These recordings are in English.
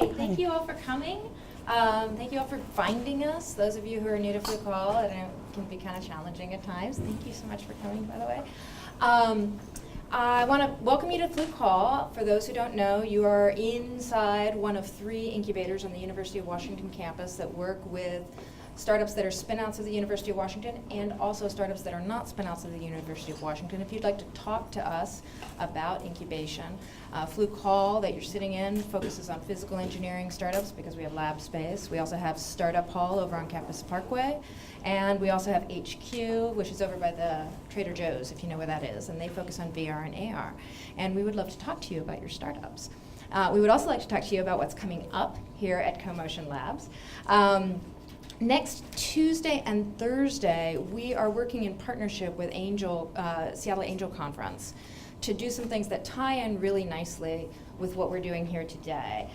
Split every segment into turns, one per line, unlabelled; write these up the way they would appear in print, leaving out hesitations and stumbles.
Hi, thank you all for coming. Thank you all for finding us. Those of you who are new to Flu Call, and it can be kind of challenging at times. Thank you so much for coming, by the way. I want to welcome you to Flu Call. For those who don't know, you are inside one of 3 incubators on the University of Washington campus that work with startups that are spin-outs of the University of Washington and also startups that are not spin-outs of the University of Washington. If you'd like to talk to us about incubation, Flu Call that you're sitting in focuses on physical engineering startups because we have lab space. We also have Startup Hall over on Campus Parkway. And we also have HQ, which is over by the Trader Joe's, if you know where that is. And they focus on VR and AR. And we would love to talk to you about your startups. We would also like to talk to you about what's coming up here at CoMotion Labs. Next Tuesday and Thursday, we are working in partnership with Seattle Angel Conference to do some things that tie in really nicely with what we're doing here today.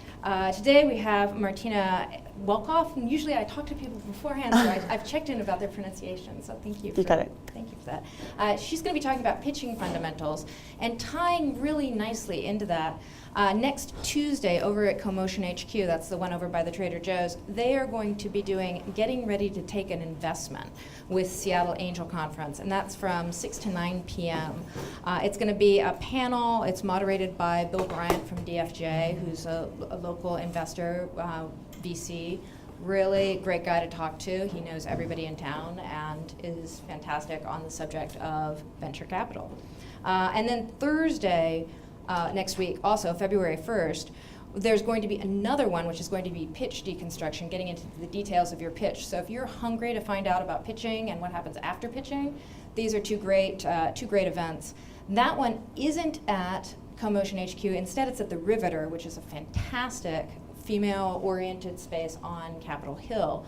Today we have Martina Welkhoff, and usually I talk to people beforehand, so I've checked in about their pronunciation, so thank you for that. She's going to be talking about pitching fundamentals, and tying really nicely into that, next Tuesday over at CoMotion HQ, that's the one over by the Trader Joe's, they are going to be getting ready to take an investment with Seattle Angel Conference, and that's from 6 to 9 p.m. It's going to be a panel. It's moderated by Bill Bryant from DFJ, who's a local investor, VC. Really great guy to talk to. He knows everybody in town and is fantastic on the subject of venture capital. And then Thursday, next week, also February 1st, there's going to be another one, which is going to be pitch deconstruction, getting into the details of your pitch. So if you're hungry to find out about pitching and what happens after pitching, these are two great events. That one isn't at CoMotion HQ. Instead, it's at the Riveter, which is a fantastic female-oriented space on Capitol Hill,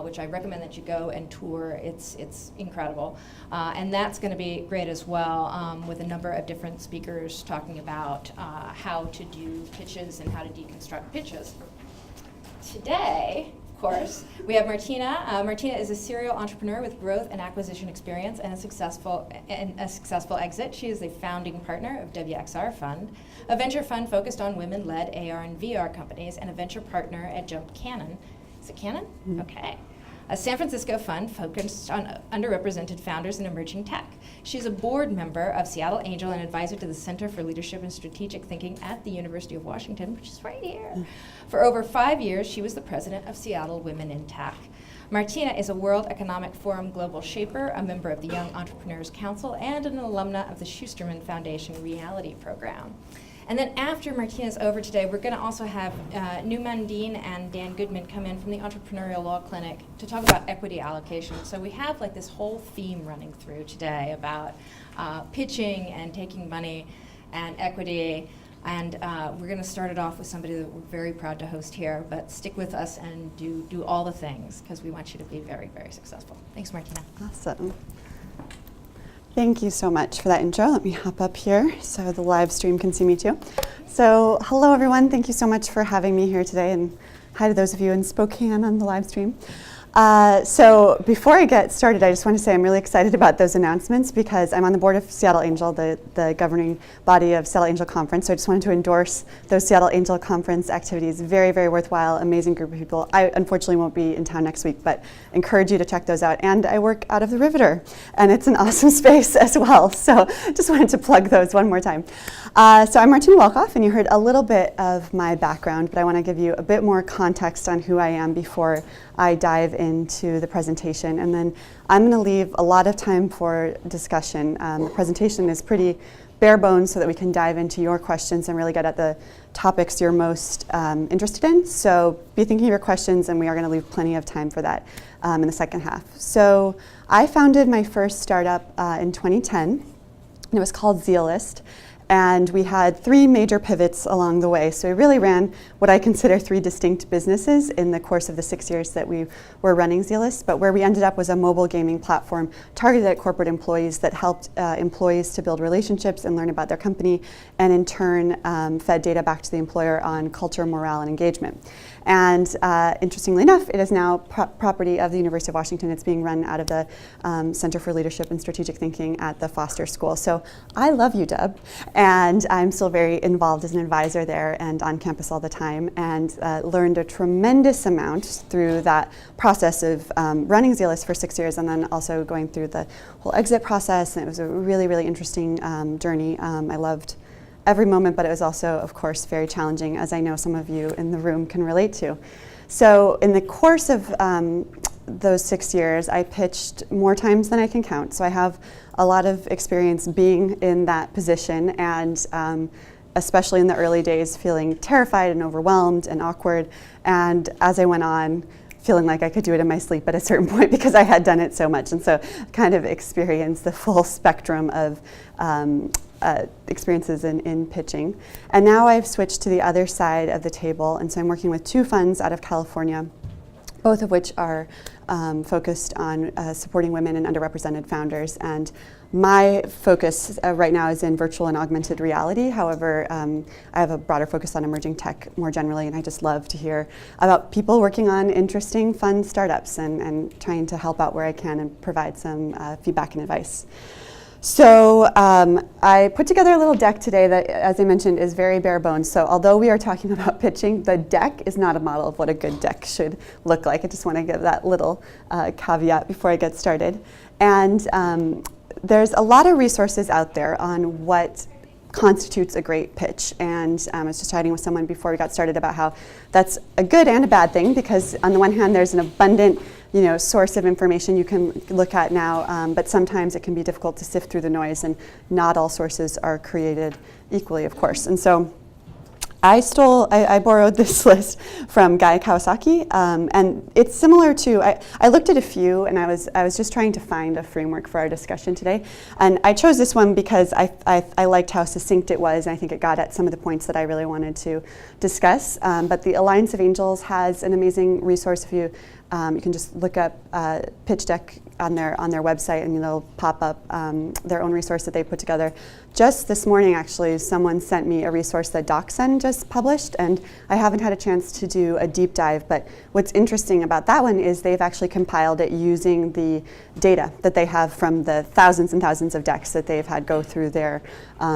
which I recommend that you go and tour. It's incredible. And that's going to be great as well, with a number of different speakers talking about how to do pitches and how to deconstruct pitches. Today, of course, we have Martina. Martina is a serial entrepreneur with growth and acquisition experience and a successful exit. She is the founding partner of WXR Fund, a venture fund focused on women-led AR and VR companies, and a venture partner at Jump Cannon. Is it Cannon? Mm-hmm. Okay. A San Francisco fund focused on underrepresented founders in emerging tech. She's a board member of Seattle Angel and advisor to the Center for Leadership and Strategic Thinking at the University of Washington, which is right here. For over 5 years, she was the president of Seattle Women in Tech. Martina is a World Economic Forum Global Shaper, a member of the Young Entrepreneurs Council, and an alumna of the Schusterman Foundation Reality Program. And then after Martina's over today, we're going to also have Newman Dean and Dan Goodman come in from the Entrepreneurial Law Clinic to talk about equity allocation. So we have like this whole theme running through today about pitching and taking money and equity. And we're going to start it off with somebody that we're very proud to host here, but stick with us and do all the things because we want you to be very, very successful. Thanks, Martina.
Awesome. Thank you so much for that intro. Let me hop up here so the live stream can see me too. So hello everyone, thank you so much for having me here today, and hi to those of you in Spokane on the live stream. So before I get started, I just want to say I'm really excited about those announcements because I'm on the board of Seattle Angel, the governing body of Seattle Angel Conference. So I just wanted to endorse those Seattle Angel Conference activities. Very, very worthwhile, amazing group of people. I unfortunately won't be in town next week, but encourage you to check those out. And I work out of the Riveter, and it's an awesome space as well. So just wanted to plug those one more time. So I'm Martina Welkhoff, and you heard a little bit of my background, but I want to give you a bit more context on who I am before I dive into the presentation, and then I'm going to leave a lot of time for discussion. The presentation is pretty bare bones so that we can dive into your questions and really get at the topics you're most interested in. So be thinking of your questions, and we are going to leave plenty of time for that in the second half. So I founded my first startup in 2010, and it was called Zealist. And we had 3 major pivots along the way. So we really ran what I consider 3 distinct businesses in the course of the 6 years that we were running Zealist. But where we ended up was a mobile gaming platform targeted at corporate employees that helped employees to build relationships and learn about their company, and in turn fed data back to the employer on culture, morale, and engagement. And interestingly enough, it is now property of the University of Washington. It's being run out of the Center for Leadership and Strategic Thinking at the Foster School. So I love UW. And I'm still very involved as an advisor there and on campus all the time, and learned a tremendous amount through that process of running Zealous for 6 years and then also going through the whole exit process. And it was a really, really interesting journey. I loved every moment, but it was also, of course, very challenging, as I know some of you in the room can relate to. So in the course of those 6 years, I pitched more times than I can count. So I have a lot of experience being in that position, and especially in the early days, feeling terrified and overwhelmed and awkward. And as I went on, feeling like I could do it in my sleep at a certain point because I had done it so much. And so kind of experienced the full spectrum of experiences in pitching. And now I've switched to the other side of the table, and so I'm working with 2 funds out of California, both of which are focused on supporting women and underrepresented founders. And my focus right now is in virtual and augmented reality. However, I have a broader focus on emerging tech more generally, and I just love to hear about people working on interesting, fun startups and trying to help out where I can and provide some feedback and advice. So I put together a little deck today that, as I mentioned, is very bare bones. So although we are talking about pitching, the deck is not a model of what a good deck should look like. I just want to give that little caveat before I get started. And there's a lot of resources out there on what constitutes a great pitch. And I was just chatting with someone before we got started about how that's a good and a bad thing, because on the one hand, there's an abundant source of information you can look at now, but sometimes it can be difficult to sift through the noise, and not all sources are created equally, of course. And so I borrowed this list from Guy Kawasaki, and it's similar to, I looked at a few, and I was just trying to find a framework for our discussion today. And I chose this one because I liked how succinct it was, and I think it got at some of the points that I really wanted to discuss. But the Alliance of Angels has an amazing resource. If you can just look up pitch deck on their website, and it'll pop up their own resource that they put together. Just this morning, actually, someone sent me a resource that DocSend just published, and I haven't had a chance to do a deep dive, but what's interesting about that one is they've actually compiled it using the data that they have from the thousands and thousands of decks that they've had go through their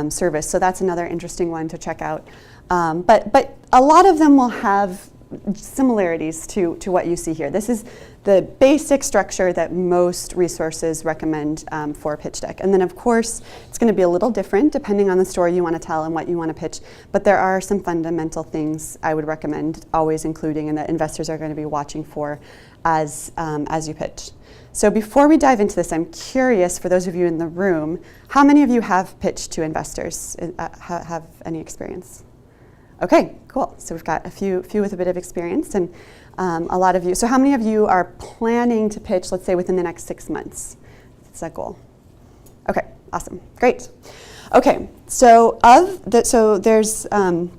service. So that's another interesting one to check out. But a lot of them will have similarities to what you see here. This is the basic structure that most resources recommend for a pitch deck. And then, of course, it's going to be a little different depending on the story you want to tell and what you want to pitch. But there are some fundamental things I would recommend always including, and that investors are going to be watching for as you pitch. So before we dive into this, I'm curious, for those of you in the room, how many of you have pitched to investors? Have any experience? Okay, cool. So we've got a few with a bit of experience, and a lot of you. So how many of you are planning to pitch, let's say, within the next 6 months? That's that goal. Okay, awesome, great. Okay, so there's a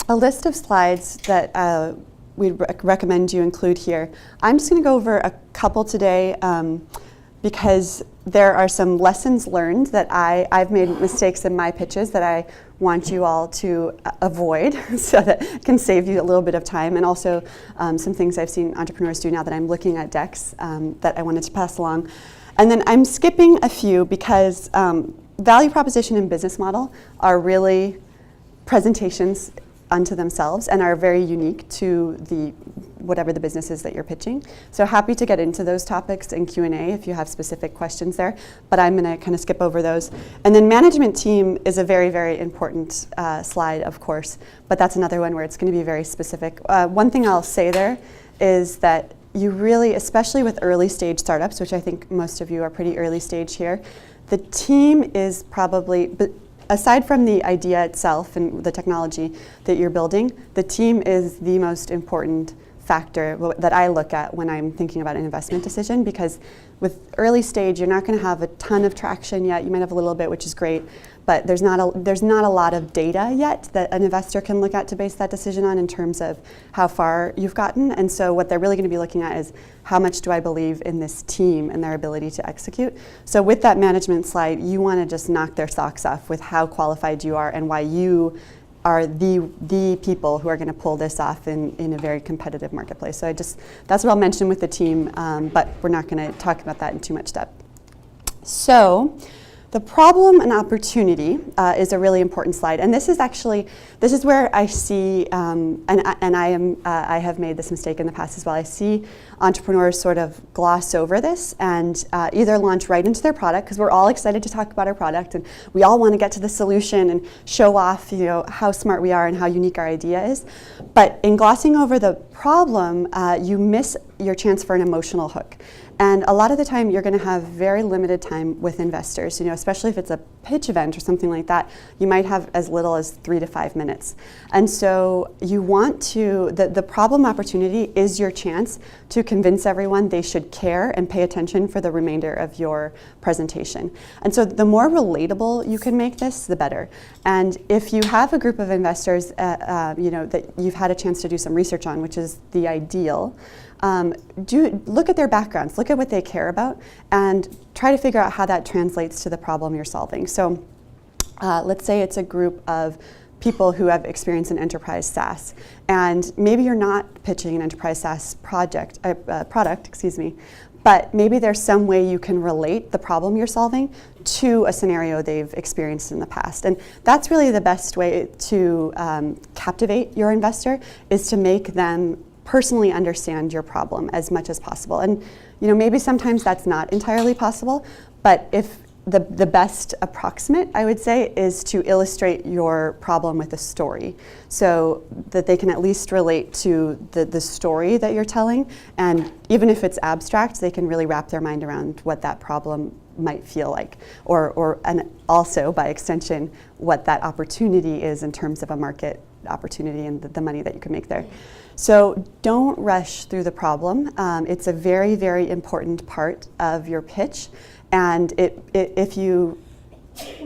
list of slides that we'd recommend you include here. I'm just going to go over a couple today because there are some lessons learned that I've made mistakes in my pitches that I want you all to avoid, so that it can save you a little bit of time, and also some things I've seen entrepreneurs do now that I'm looking at decks that I wanted to pass along. And then I'm skipping a few because value proposition and business model are really presentations unto themselves and are very unique to whatever the business is that you're pitching. So happy to get into those topics in Q&A if you have specific questions there, but I'm going to kind of skip over those. And then management team is a very, very important slide, of course, but that's another one where it's going to be very specific. One thing I'll say there is that you really, especially with early stage startups, which I think most of you are pretty early stage here, the team is probably, aside from the idea itself and the technology that you're building, the team is the most important factor that I look at when I'm thinking about an investment decision, because with early stage, you're not going to have a ton of traction yet. You might have a little bit, which is great, but there's not a lot of data yet that an investor can look at to base that decision on in terms of how far you've gotten. And so what they're really going to be looking at is, how much do I believe in this team and their ability to execute? So with that management slide, you want to just knock their socks off with how qualified you are and why you are the people who are going to pull this off in a very competitive marketplace. So that's what I'll mention with the team, but we're not going to talk about that in too much depth. So the problem and opportunity is a really important slide, and this is where I see, and I have made this mistake in the past as well. I see entrepreneurs sort of gloss over this and either launch right into their product, because we're all excited to talk about our product and we all want to get to the solution and show off, how smart we are and how unique our idea is. But in glossing over the problem, you miss your chance for an emotional hook. And a lot of the time, you're going to have very limited time with investors, especially if it's a pitch event or something like that. You might have as little as 3 to 5 minutes. And so you want to, the problem opportunity is your chance to convince everyone they should care and pay attention for the remainder of your presentation. And so the more relatable you can make this, the better. And if you have a group of investors, that you've had a chance to do some research on, which is the ideal, look at their backgrounds, look at what they care about, and try to figure out how that translates to the problem you're solving. So let's say it's a group of people who have experience in enterprise SaaS, and maybe you're not pitching an enterprise SaaS product, but maybe there's some way you can relate the problem you're solving to a scenario they've experienced in the past. And that's really the best way to captivate your investor, is to make them personally understand your problem as much as possible. And maybe sometimes that's not entirely possible, but if the best approximate, I would say, is to illustrate your problem with a story, so that they can at least relate to the story that you're telling. And even if it's abstract, they can really wrap their mind around what that problem might feel like, and also by extension what that opportunity is in terms of a market opportunity and the money that you can make there. So don't rush through the problem. It's a very, very important part of your pitch. And if you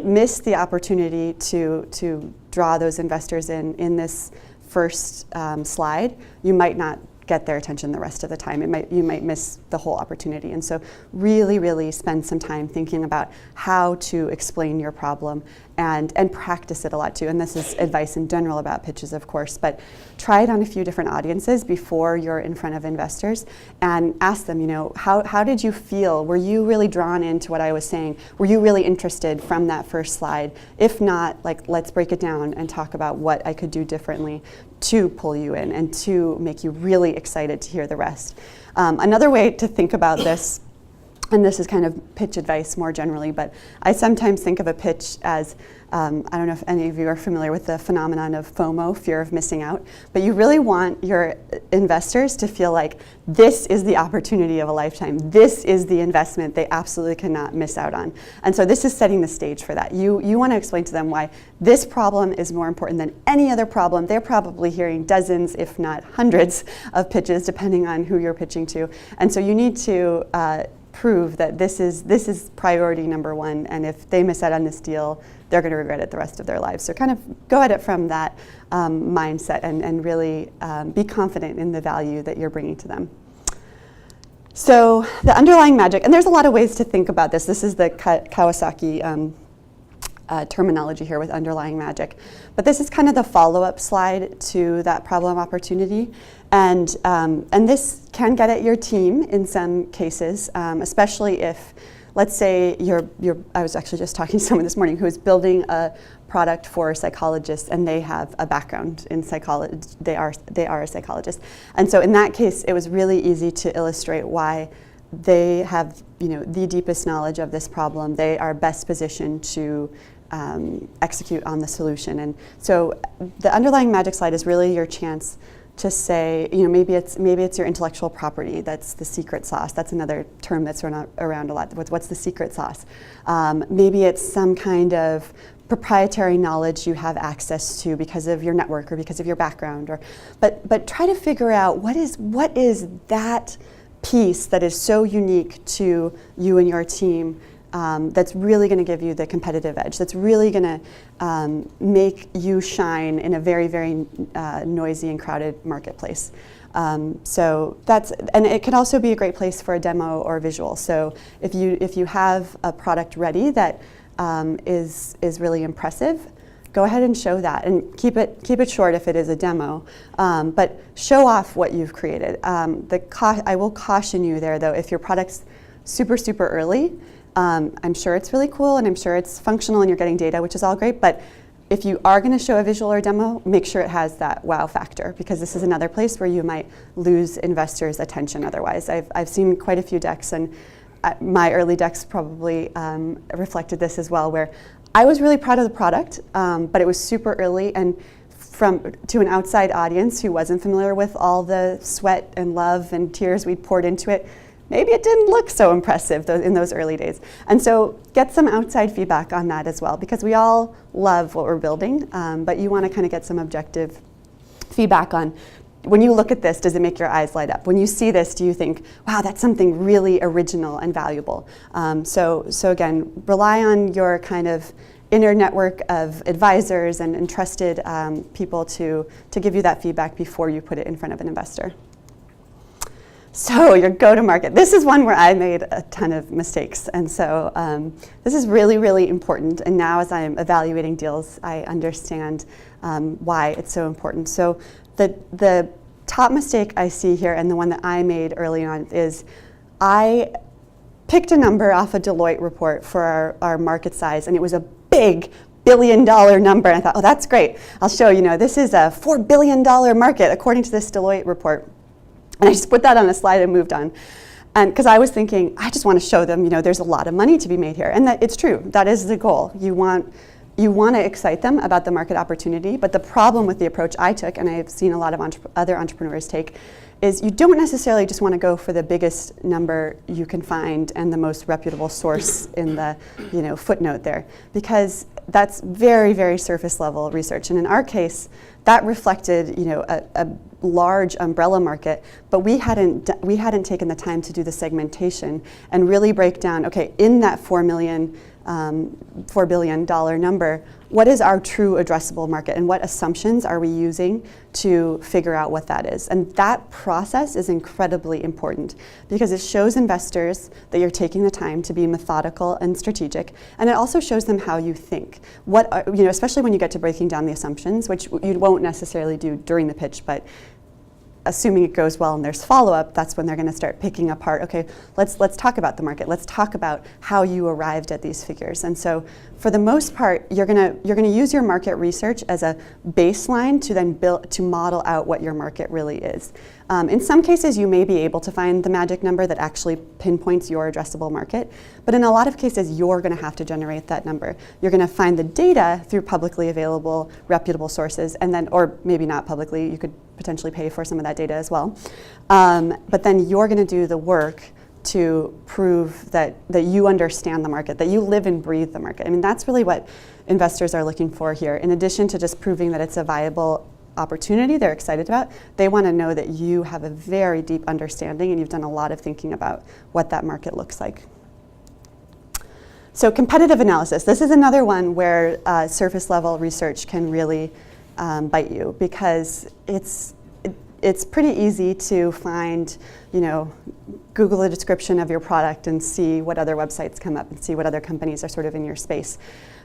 miss the opportunity to draw those investors in this first slide, you might not get their attention the rest of the time. You might miss the whole opportunity. And so really, really spend some time thinking about how to explain your problem and practice it a lot too. And this is advice in general about pitches, of course, but try it on a few different audiences before you're in front of investors and ask them, how did you feel? Were you really drawn into what I was saying? Were you really interested from that first slide? If not, let's break it down and talk about what I could do differently to pull you in and to make you really excited to hear the rest. Another way to think about this, and this is kind of pitch advice more generally, but I sometimes think of a pitch as, I don't know if any of you are familiar with the phenomenon of FOMO, fear of missing out, but you really want your investors to feel like this is the opportunity of a lifetime. This is the investment they absolutely cannot miss out on. And so this is setting the stage for that. You want to explain to them why this problem is more important than any other problem. They're probably hearing dozens, if not hundreds, of pitches, depending on who you're pitching to. And so you need to prove that this is priority number one, and if they miss out on this deal, they're going to regret it the rest of their lives. So kind of go at it from that mindset and really be confident in the value that you're bringing to them. So the underlying magic, and there's a lot of ways to think about this. This is the Kawasaki terminology here with underlying magic. But this is kind of the follow-up slide to that problem opportunity. And this can get at your team in some cases, especially if, let's say I was actually just talking to someone this morning who is building a product for psychologists, and they have a background in psychology. They are a psychologist. And so in that case, it was really easy to illustrate why they have the deepest knowledge of this problem. They are best positioned to execute on the solution. And so the underlying magic slide is really your chance to say, maybe it's your intellectual property that's the secret sauce. That's another term that's around a lot. What's the secret sauce? Maybe it's some kind of proprietary knowledge you have access to because of your network or because of your background. But try to figure out what is that piece that is so unique to you and your team, that's really going to give you the competitive edge, that's really going to make you shine in a very, very noisy and crowded marketplace. So and it can also be a great place for a demo or a visual. So if you have a product ready that is really impressive, go ahead and show that, and keep it short if it is a demo, but show off what you've created. I will caution you there, though, if your product's super, super early, I'm sure it's really cool, and I'm sure it's functional, and you're getting data, which is all great, but if you are going to show a visual or demo, make sure it has that wow factor, because this is another place where you might lose investors' attention otherwise. I've seen quite a few decks, and my early decks probably reflected this as well, where I was really proud of the product, but it was super early, and to an outside audience who wasn't familiar with all the sweat and love and tears we'd poured into it, maybe it didn't look so impressive in those early days. And so get some outside feedback on that as well, because we all love what we're building, but you want to kind of get some objective feedback on, when you look at this, does it make your eyes light up? When you see this, do you think, wow, that's something really original and valuable? So again, rely on your kind of inner network of advisors and trusted people to give you that feedback before you put it in front of an investor. So your go-to-market. This is one where I made a ton of mistakes. And so this is really, really important. And now as I'm evaluating deals, I understand why it's so important. So the top mistake I see here, and the one that I made early on, is I picked a number off a Deloitte report for our market size, and it was a big billion-dollar number. And I thought, oh, that's great. I'll show you, this is a $4 billion market according to this Deloitte report. And I just put that on a slide and moved on. And because I was thinking, I just want to show them, there's a lot of money to be made here. And that it's true. That is the goal. You want to excite them about the market opportunity. But the problem with the approach I took, and I've seen a lot of other entrepreneurs take, is you don't necessarily just want to go for the biggest number you can find and the most reputable source in the footnote there, because that's very, very surface level research. And in our case, that reflected a large umbrella market, but we hadn't taken the time to do the segmentation and really break down, okay, in that $4 billion number, what is our true addressable market, and what assumptions are we using to figure out what that is? And that process is incredibly important, because it shows investors that you're taking the time to be methodical and strategic, and it also shows them how you think. Especially when you get to breaking down the assumptions, which you won't necessarily do during the pitch, but assuming it goes well and there's follow-up, that's when they're going to start picking apart, okay, let's talk about the market. Let's talk about how you arrived at these figures. And so for the most part, you're going to use your market research as a baseline to then model out what your market really is. In some cases, you may be able to find the magic number that actually pinpoints your addressable market, but in a lot of cases, you're going to have to generate that number. You're going to find the data through publicly available, reputable sources, and then, or maybe not publicly, you could potentially pay for some of that data as well. But then you're going to do the work to prove that you understand the market, that you live and breathe the market. I mean, that's really what investors are looking for here. In addition to just proving that it's a viable opportunity they're excited about, they want to know that you have a very deep understanding and you've done a lot of thinking about what that market looks like. So competitive analysis. This is another one where surface level research can really bite you, because it's pretty easy to find, Google a description of your product and see what other websites come up and see what other companies are sort of in your space.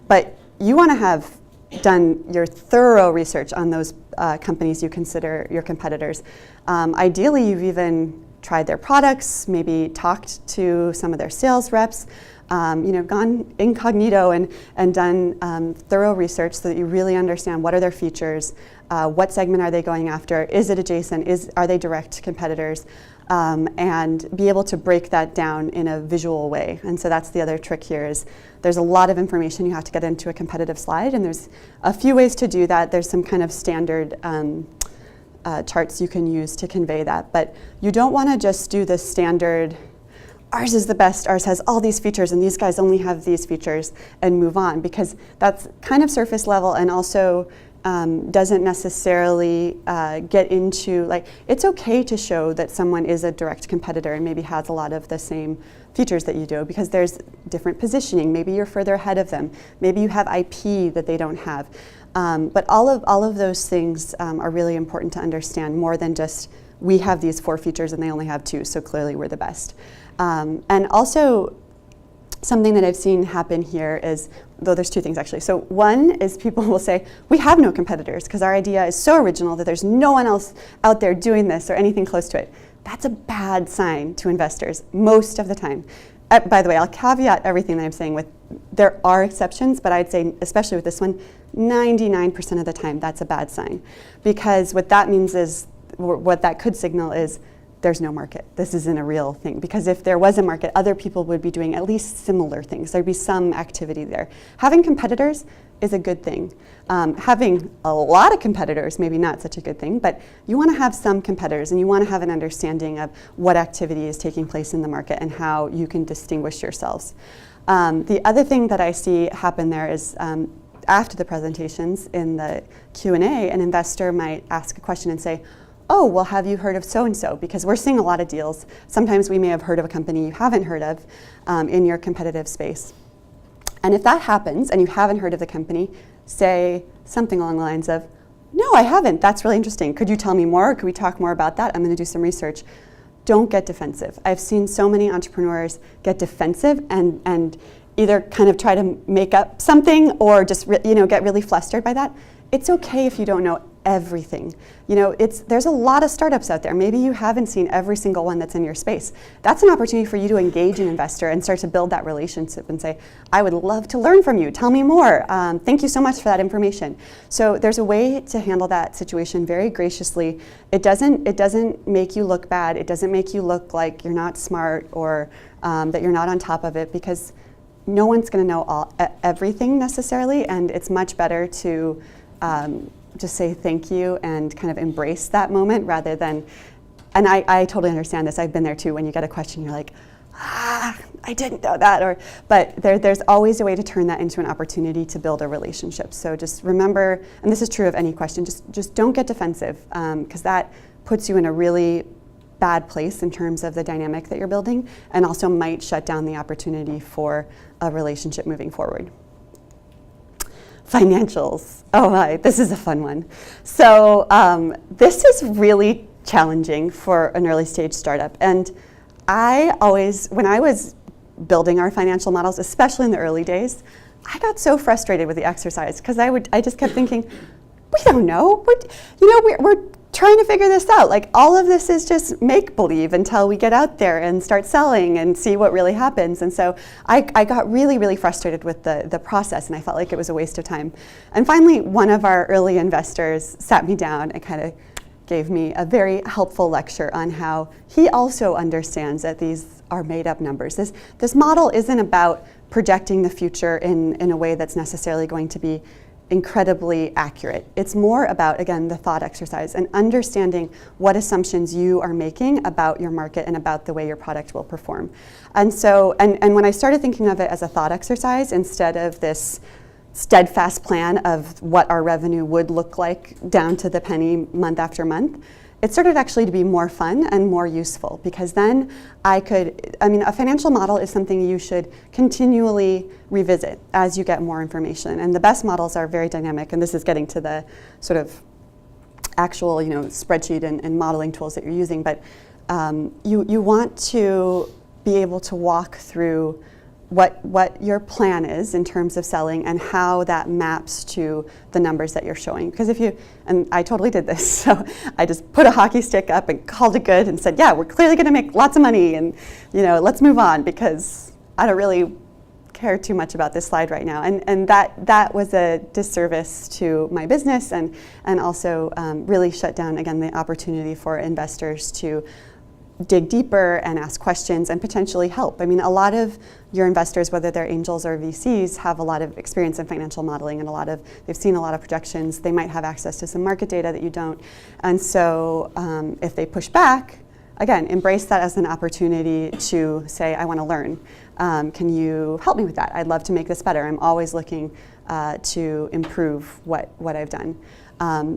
But you want to have done your thorough research on those companies you consider your competitors. Ideally, you've even tried their products, maybe talked to some of their sales reps, gone incognito and done thorough research so that you really understand what are their features, what segment are they going after, is it adjacent, are they direct competitors, and be able to break that down in a visual way. And so that's the other trick here, is there's a lot of information you have to get into a competitive slide, and there's a few ways to do that. There's some kind of standard charts you can use to convey that, but you don't want to just do the standard, ours is the best, ours has all these features, and these guys only have these features, and move on, because that's kind of surface level and also doesn't necessarily get into, it's okay to show that someone is a direct competitor and maybe has a lot of the same features that you do, because there's different positioning. Maybe you're further ahead of them. Maybe you have IP that they don't have. But all of those things are really important to understand, more than just, we have these 4 features and they only have 2, so clearly we're the best. And also, something that I've seen happen here is, though there's 2 things actually. So one is people will say, we have no competitors because our idea is so original that there's no one else out there doing this or anything close to it. That's a bad sign to investors most of the time. by the way, I'll caveat everything that I'm saying with there are exceptions, but I'd say, especially with this one, 99% of the time that's a bad sign. Because what that means is, what that could signal is there's no market. This isn't a real thing. Because if there was a market, other people would be doing at least similar things. There'd be some activity there. Having competitors is a good thing. Having a lot of competitors, maybe not such a good thing, but you want to have some competitors and you want to have an understanding of what activity is taking place in the market and how you can distinguish yourselves. The other thing that I see happen there is after the presentations in the Q&A, an investor might ask a question and say, oh, well, have you heard of so-and-so? Because we're seeing a lot of deals. Sometimes we may have heard of a company you haven't heard of in your competitive space. And if that happens and you haven't heard of the company, say something along the lines of, no, I haven't. That's really interesting. Could you tell me more? Could we talk more about that? I'm going to do some research. Don't get defensive. I've seen so many entrepreneurs get defensive and either kind of try to make up something or just get really flustered by that. It's okay if you don't know everything. There's a lot of startups out there. Maybe you haven't seen every single one that's in your space. That's an opportunity for you to engage an investor and start to build that relationship and say, I would love to learn from you. Tell me more. Thank you so much for that information. So there's a way to handle that situation very graciously. It doesn't make you look bad. It doesn't make you look like you're not smart or that you're not on top of it, because no one's going to know everything necessarily, and it's much better to just say thank you and kind of embrace that moment rather than, and I totally understand this. I've been there too. When you get a question, you're like, I didn't know that. But there's always a way to turn that into an opportunity to build a relationship. So just remember, and this is true of any question, just don't get defensive, because that puts you in a really bad place in terms of the dynamic that you're building, and also might shut down the opportunity for a relationship moving forward. Financials. Oh my, this is a fun one. So this is really challenging for an early stage startup. And I always, when I was building our financial models, especially in the early days, I got so frustrated with the exercise because I just kept thinking, we don't know. We're trying to figure this out. Like, all of this is just make-believe until we get out there and start selling and see what really happens. And so I got really, really frustrated with the process, and I felt like it was a waste of time. And finally, one of our early investors sat me down and kind of gave me a very helpful lecture on how he also understands that these are made-up numbers. This model isn't about projecting the future in a way that's necessarily going to be incredibly accurate. It's more about, again, the thought exercise and understanding what assumptions you are making about your market and about the way your product will perform. And so, and when I started thinking of it as a thought exercise instead of this steadfast plan of what our revenue would look like down to the penny month after month, it started actually to be more fun and more useful, because then a financial model is something you should continually revisit as you get more information. And the best models are very dynamic, and this is getting to the sort of actual spreadsheet and modeling tools that you're using. But you want to be able to walk through what your plan is in terms of selling and how that maps to the numbers that you're showing. Because and I totally did this, so I just put a hockey stick up and called it good and said, yeah, we're clearly going to make lots of money, and let's move on, because I don't really care too much about this slide right now. And that was a disservice to my business, and also really shut down, again, the opportunity for investors to dig deeper and ask questions and potentially help. I mean, a lot of your investors, whether they're angels or VCs, have a lot of experience in financial modeling, and they've seen a lot of projections. They might have access to some market data that you don't. And so if they push back, again, embrace that as an opportunity to say, I want to learn. Can you help me with that? I'd love to make this better. I'm always looking to improve what I've done.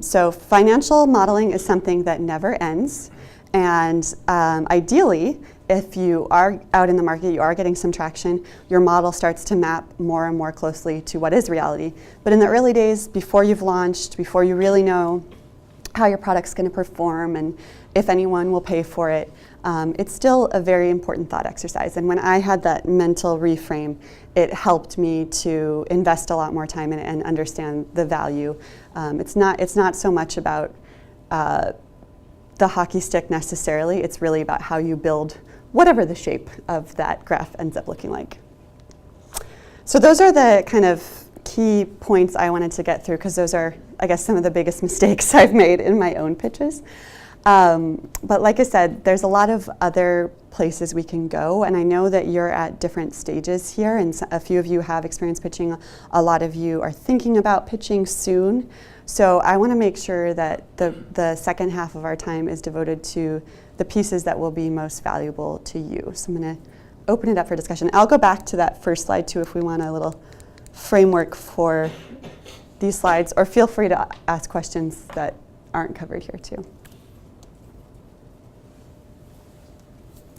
So financial modeling is something that never ends. And ideally, if you are out in the market, you are getting some traction, your model starts to map more and more closely to what is reality. But in the early days, before you've launched, before you really know how your product's going to perform and if anyone will pay for it, it's still a very important thought exercise. And when I had that mental reframe, it helped me to invest a lot more time in it and understand the value. It's not so much about the hockey stick necessarily. It's really about how you build whatever the shape of that graph ends up looking like. So those are the kind of key points I wanted to get through, because those are, I guess, some of the biggest mistakes I've made in my own pitches. But like I said, there's a lot of other places we can go, and I know that you're at different stages here, and a few of you have experience pitching. A lot of you are thinking about pitching soon. So I want to make sure that the second half of our time is devoted to the pieces that will be most valuable to you. So I'm going to open it up for discussion. I'll go back to that first slide too if we want a little framework for these slides, or feel free to ask questions that aren't covered here too.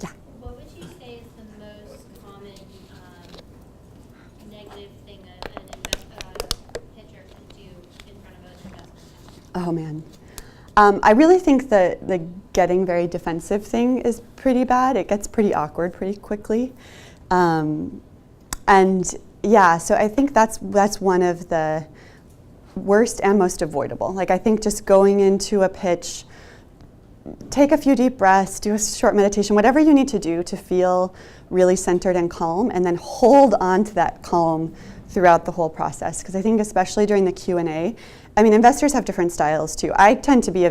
Yeah.
What would you say is the most common negative thing an pitcher can do in front of an investment house?
Oh man. I really think that the getting very defensive thing is pretty bad. It gets pretty awkward pretty quickly. And yeah, so I think that's one of the worst and most avoidable. Like, I think just going into a pitch, take a few deep breaths, do a short meditation, whatever you need to do to feel really centered and calm, and then hold on to that calm throughout the whole process. Because I think especially during the Q&A, I mean, investors have different styles too. I tend to be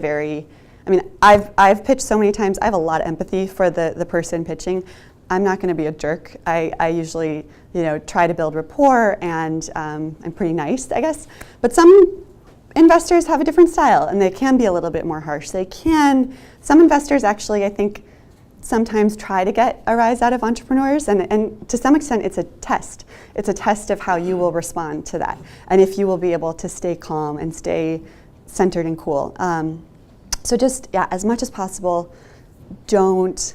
I've pitched so many times, I have a lot of empathy for the person pitching. I'm not going to be a jerk. I usually, try to build rapport, and I'm pretty nice, I guess. But some investors have a different style, and they can be a little bit more harsh. Some investors actually, I think, sometimes try to get a rise out of entrepreneurs, and to some extent it's a test. It's a test of how you will respond to that, and if you will be able to stay calm and stay centered and cool. So just, as much as possible, don't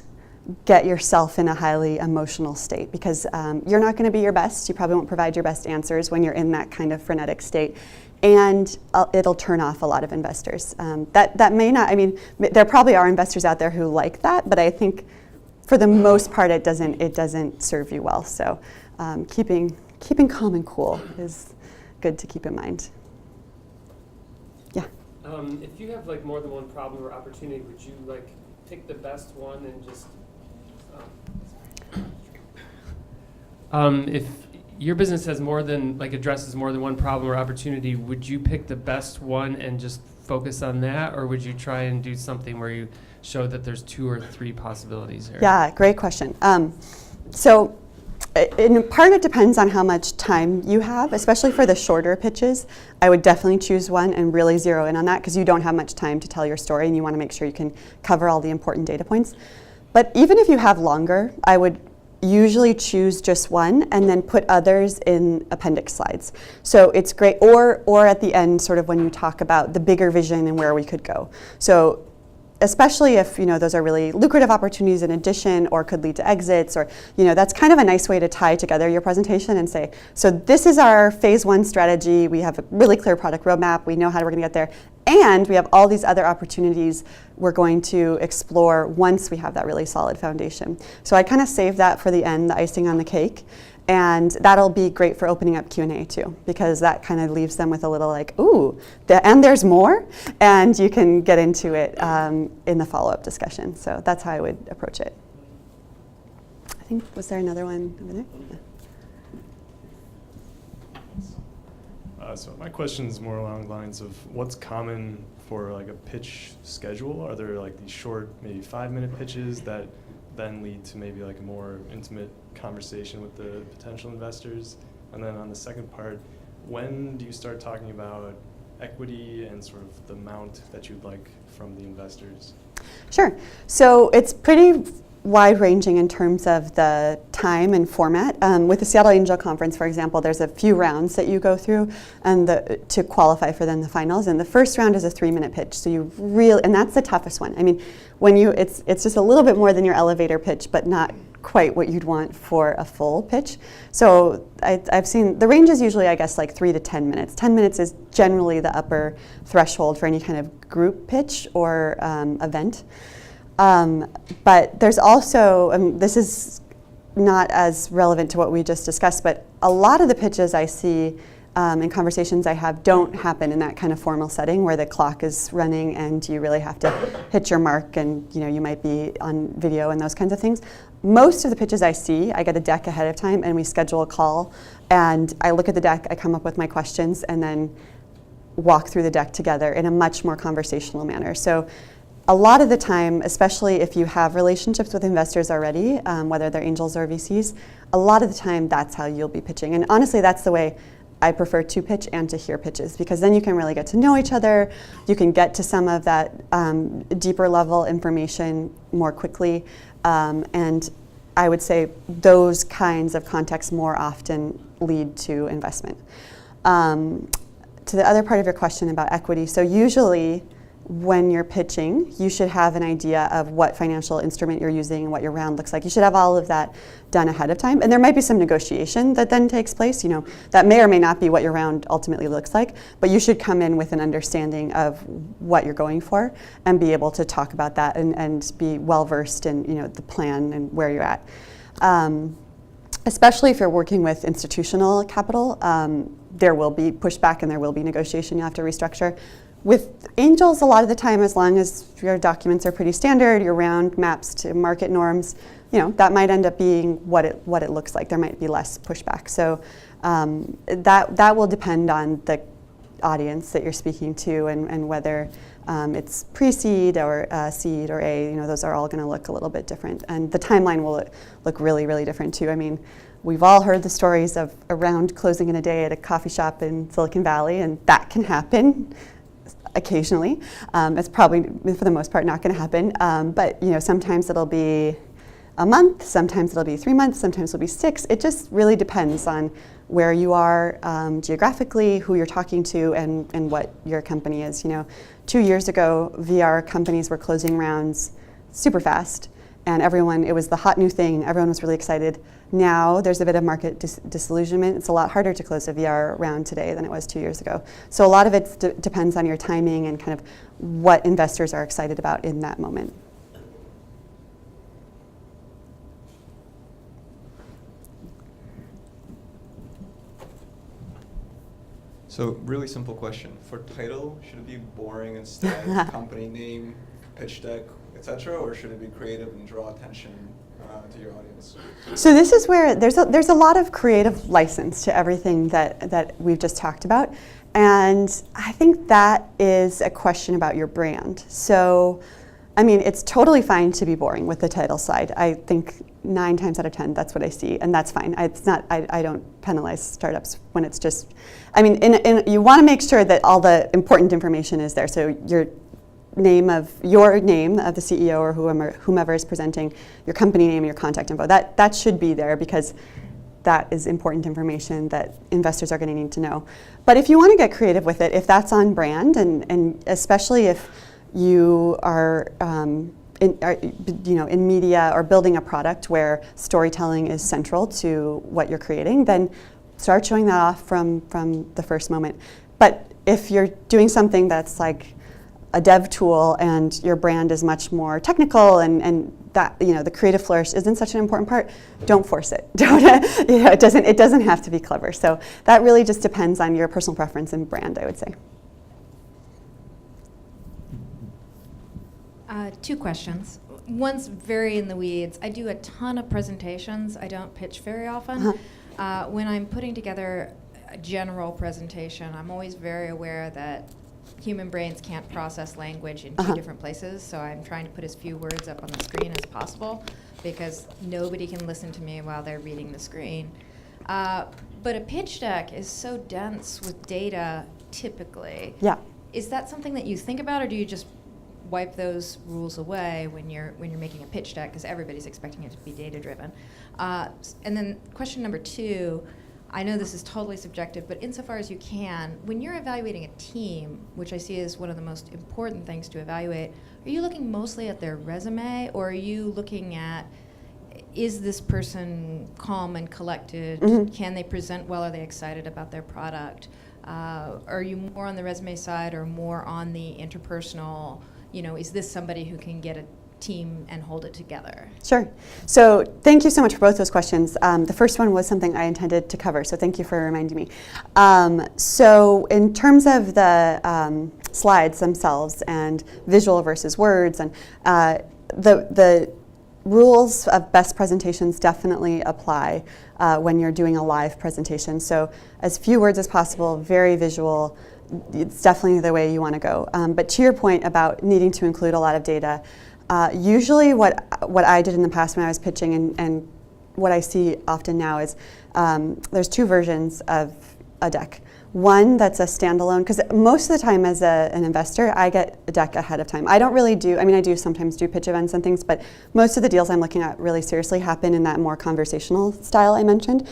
get yourself in a highly emotional state, because you're not going to be your best. You probably won't provide your best answers when you're in that kind of frenetic state. And it'll turn off a lot of investors. That may not, there probably are investors out there who like that, but I think for the most part it doesn't serve you well. So keeping calm and cool is good to keep in mind. Yeah.
If you have more than one problem or opportunity, would you pick the best one and just if your business has addresses more than one problem or opportunity, would you pick the best one and just focus on that, or would you try and do something where you show that there's 2 or 3 possibilities here?
Yeah, great question. So in part it depends on how much time you have, especially for the shorter pitches. I would definitely choose one and really zero in on that, because you don't have much time to tell your story and you want to make sure you can cover all the important data points. But even if you have longer, I would usually choose just one and then put others in appendix slides. So it's great, or at the end, sort of when you talk about the bigger vision and where we could go. So especially if those are really lucrative opportunities in addition, or could lead to exits, or that's kind of a nice way to tie together your presentation and say, so this is our phase 1 strategy. We have a really clear product roadmap. We know how we're going to get there, and we have all these other opportunities we're going to explore once we have that really solid foundation. So I kind of save that for the end, the icing on the cake. And that'll be great for opening up Q&A too, because that kind of leaves them with a little ooh, and there's more, and you can get into it in the follow-up discussion. So that's how I would approach it. I think, was there another one over there?
So my question is more along the lines of what's common for a pitch schedule. Are there these short, maybe 5-minute pitches that then lead to maybe a more intimate conversation with the potential investors? And then on the second part, when do you start talking about equity and sort of the amount that you'd like from the investors?
Sure. So it's pretty wide-ranging in terms of the time and format. With the Seattle Angel Conference, for example, there's a few rounds that you go through and to qualify for then the finals. And the first round is a 3-minute pitch. So and that's the toughest one. It's just a little bit more than your elevator pitch, but not quite what you'd want for a full pitch. So I've seen, the range is usually, 3 to 10 minutes. 10 minutes is generally the upper threshold for any kind of group pitch or event. But there's also, this is not as relevant to what we just discussed, but a lot of the pitches I see and conversations I have don't happen in that kind of formal setting where the clock is running and you really have to hit your mark, and you might be on video and those kinds of things. Most of the pitches I see, I get a deck ahead of time and we schedule a call, and I look at the deck, I come up with my questions, and then walk through the deck together in a much more conversational manner. So a lot of the time, especially if you have relationships with investors already, whether they're angels or VCs, a lot of the time that's how you'll be pitching. And honestly, that's the way I prefer to pitch and to hear pitches, because then you can really get to know each other. You can get to some of that deeper level information more quickly. And I would say those kinds of contexts more often lead to investment. To the other part of your question about equity, so usually when you're pitching, you should have an idea of what financial instrument you're using and what your round looks like. You should have all of that done ahead of time. And there might be some negotiation that then takes place. That may or may not be what your round ultimately looks like, but you should come in with an understanding of what you're going for and be able to talk about that and be well-versed in the plan and where you're at. Especially if you're working with institutional capital, there will be pushback and there will be negotiation. You'll have to restructure. With angels, a lot of the time, as long as your documents are pretty standard, your round maps to market norms, that might end up being what it looks like. There might be less pushback. So that will depend on the audience that you're speaking to and whether it's pre-seed or seed or A. Those are all going to look a little bit different, and the timeline will look really, really different too. I mean, we've all heard the stories of a round closing in a day at a coffee shop in Silicon Valley, and that can happen occasionally. It's probably, for the most part, not going to happen. But sometimes it'll be a month, sometimes it'll be 3 months, sometimes it'll be 6. It just really depends on where you are geographically, who you're talking to, and what your company is. 2 years ago, VR companies were closing rounds super fast, and it was the hot new thing. Everyone was really excited. Now there's a bit of market disillusionment. It's a lot harder to close a VR round today than it was 2 years ago. So a lot of it depends on your timing and kind of what investors are excited about in that moment.
So really simple question. For title, should it be boring instead, company name, pitch deck, etc., or should it be creative and draw attention to your audience?
So this is where there's a lot of creative license to everything that we've just talked about, and I think that is a question about your brand. So, I mean, it's totally fine to be boring with the title slide. I think 9 times out of 10, that's what I see, and that's fine. It's not. I don't penalize startups when it's just. I mean, you want to make sure that all the important information is there. So your name of the CEO or whomever is presenting, your company name and your contact info. That should be there because that is important information that investors are going to need to know. But if you want to get creative with it, if that's on brand, and especially if you are in media or building a product where storytelling is central to what you're creating, then start showing that off from the first moment. But if you're doing something that's like a dev tool and your brand is much more technical and that the creative flourish isn't such an important part, don't force it. It doesn't have to be clever. So that really just depends on your personal preference and brand, I would say.
2 questions. One's very in the weeds. I do a ton of presentations. I don't pitch very often. When I'm putting together a general presentation, I'm always very aware that human brains can't process language in 2 different places, so I'm trying to put as few words up on the screen as possible because nobody can listen to me while they're reading the screen. But a pitch deck is so dense with data, typically. Yeah. Is that something that you think about, or do you just wipe those rules away when you're making a pitch deck, because everybody's expecting it to be data-driven? And then question number 2, I know this is totally subjective, but insofar as you can, when you're evaluating a team, which I see as one of the most important things to evaluate, are you looking mostly at their resume, or are you looking at, is this person calm and collected? Mm-hmm. Can they present well? Are they excited about their product? Are you more on the resume side or more on the interpersonal? Is this somebody who can get team and hold it together?
Sure. So thank you so much for both those questions. The first one was something I intended to cover, so thank you for reminding me. So in terms of the slides themselves and visual versus words, and the rules of best presentations definitely apply when you're doing a live presentation. So as few words as possible, very visual. It's definitely the way you want to go. But to your point about needing to include a lot of data, usually what I did in the past when I was pitching and what I see often now is there's two versions of a deck. One that's a standalone, because most of the time as an investor, I get a deck ahead of time. I don't really do, I mean, I do sometimes do pitch events and things, but most of the deals I'm looking at really seriously happen in that more conversational style I mentioned.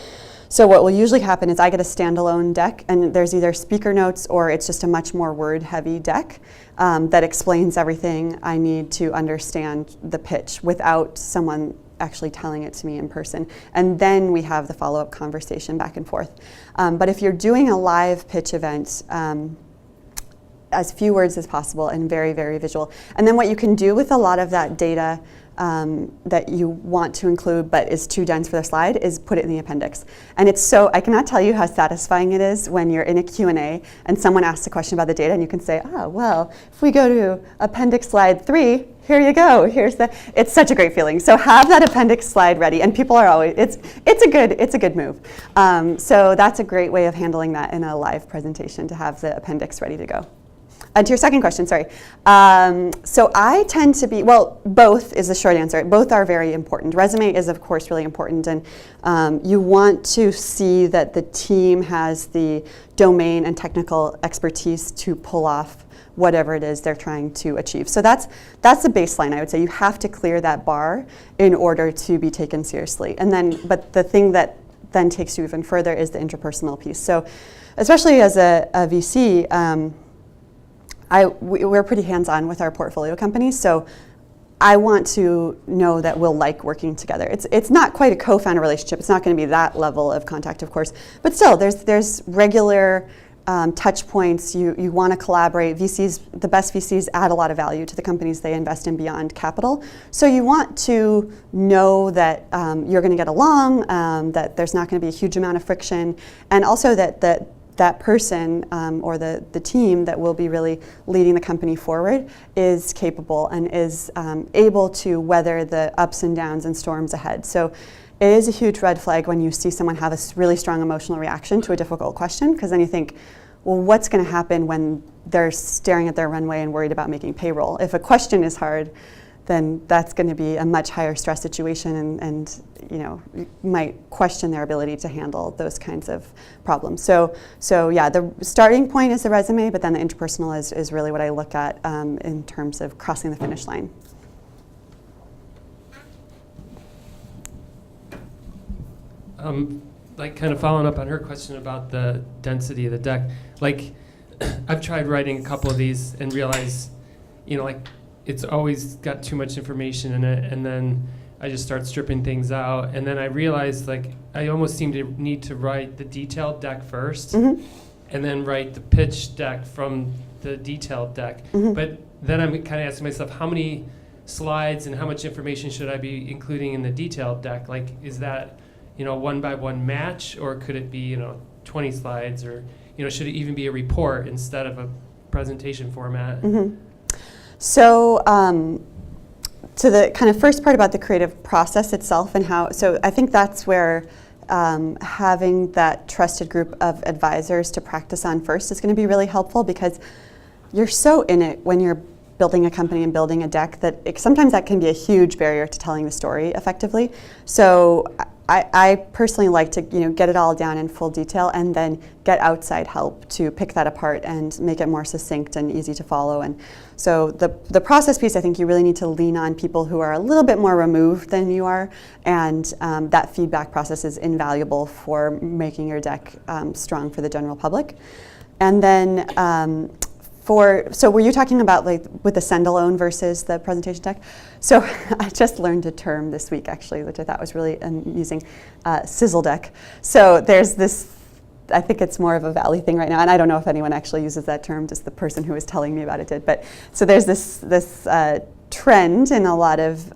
So what will usually happen is I get a standalone deck, and there's either speaker notes or it's just a much more word-heavy deck that explains everything I need to understand the pitch without someone actually telling it to me in person. And then we have the follow-up conversation back and forth. But if you're doing a live pitch event, as few words as possible and very, very visual. And then what you can do with a lot of that data that you want to include but is too dense for the slide is put it in the appendix. And it's so, I cannot tell you how satisfying it is when you're in a Q&A and someone asks a question about the data and you can say, oh, well, if we go to appendix slide 3, here you go, it's such a great feeling. So have that appendix slide ready, and people are always, it's a good move. So that's a great way of handling that in a live presentation, to have the appendix ready to go. To your second question, sorry. So I tend to be, well, both is the short answer. Both are very important. Resume is, of course, really important, and you want to see that the team has the domain and technical expertise to pull off whatever it is they're trying to achieve. So that's the baseline, I would say. You have to clear that bar in order to be taken seriously. And then, but the thing that then takes you even further is the interpersonal piece. So especially as a VC, we're pretty hands-on with our portfolio companies, so I want to know that we'll like working together. It's not quite a co-founder relationship. It's not going to be that level of contact, of course, but still, there's regular touch points. You want to collaborate. VCs, the best VCs, add a lot of value to the companies they invest in beyond capital. So you want to know that you're going to get along, that there's not going to be a huge amount of friction, and also that person or the team that will be really leading the company forward is capable and is able to weather the ups and downs and storms ahead. So it is a huge red flag when you see someone have a really strong emotional reaction to a difficult question, because then you think, well, what's going to happen when they're staring at their runway and worried about making payroll? If a question is hard, then that's going to be a much higher stress situation, and you might question their ability to handle those kinds of problems. So yeah, the starting point is the resume, but then the interpersonal is really what I look at in terms of crossing the finish line.
Like kind of following up on her question about the density of the deck, like I've tried writing a couple of these and realized, like it's always got too much information in it, and then I just start stripping things out, and then I realized like I almost seem to need to write the detailed deck first, and then write the pitch deck from the detailed deck. But then I'm kind of asking myself, how many slides and how much information should I be including in the detailed deck? Like, is that one by one match, or could it be 20 slides, or should it even be a report instead of a presentation format?
So to the kind of first part about the creative process itself and how, so I think that's where having that trusted group of advisors to practice on first is going to be really helpful, because you're so in it when you're building a company and building a deck that sometimes that can be a huge barrier to telling the story effectively. So I personally like to get it all down in full detail and then get outside help to pick that apart and make it more succinct and easy to follow. And so the process piece, I think you really need to lean on people who are a little bit more removed than you are, and that feedback process is invaluable for making your deck strong for the general public. And then so were you talking about like with the send-alone versus the presentation deck? So I just learned a term this week actually, which I thought was really amusing, sizzle deck. So there's this, I think it's more of a Valley thing right now, and I don't know if anyone actually uses that term, just the person who was telling me about it did. But so there's this trend in a lot of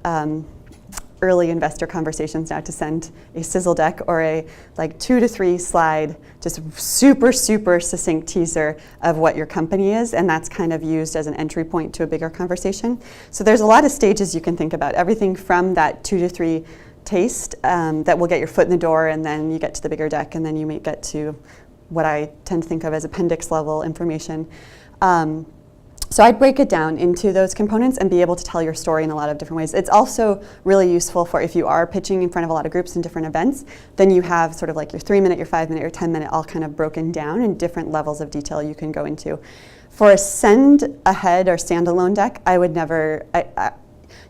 early investor conversations now to send a sizzle deck or a like 2 to 3 slide, just super succinct teaser of what your company is, and that's kind of used as an entry point to a bigger conversation. So there's a lot of stages you can think about, everything from that 2 to 3 taste that will get your foot in the door, and then you get to the bigger deck, and then you may get to what I tend to think of as appendix level information. So I'd break it down into those components and be able to tell your story in a lot of different ways. It's also really useful for if you are pitching in front of a lot of groups in different events, then you have sort of like your 3-minute, your 5-minute, your 10-minute all kind of broken down in different levels of detail you can go into. For a send ahead or standalone deck, I would never,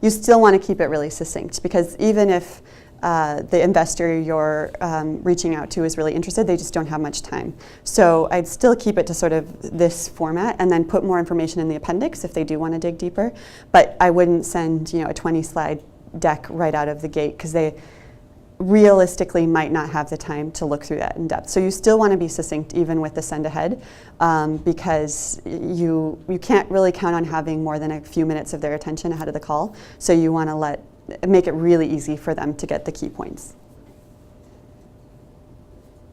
you still want to keep it really succinct, because even if the investor you're reaching out to is really interested, they just don't have much time. So I'd still keep it to sort of this format and then put more information in the appendix if they do want to dig deeper. But I wouldn't send, a 20-slide deck right out of the gate, because they realistically might not have the time to look through that in depth. So you still want to be succinct even with the send ahead, because you can't really count on having more than a few minutes of their attention ahead of the call. So you want to make it really easy for them to get the key points.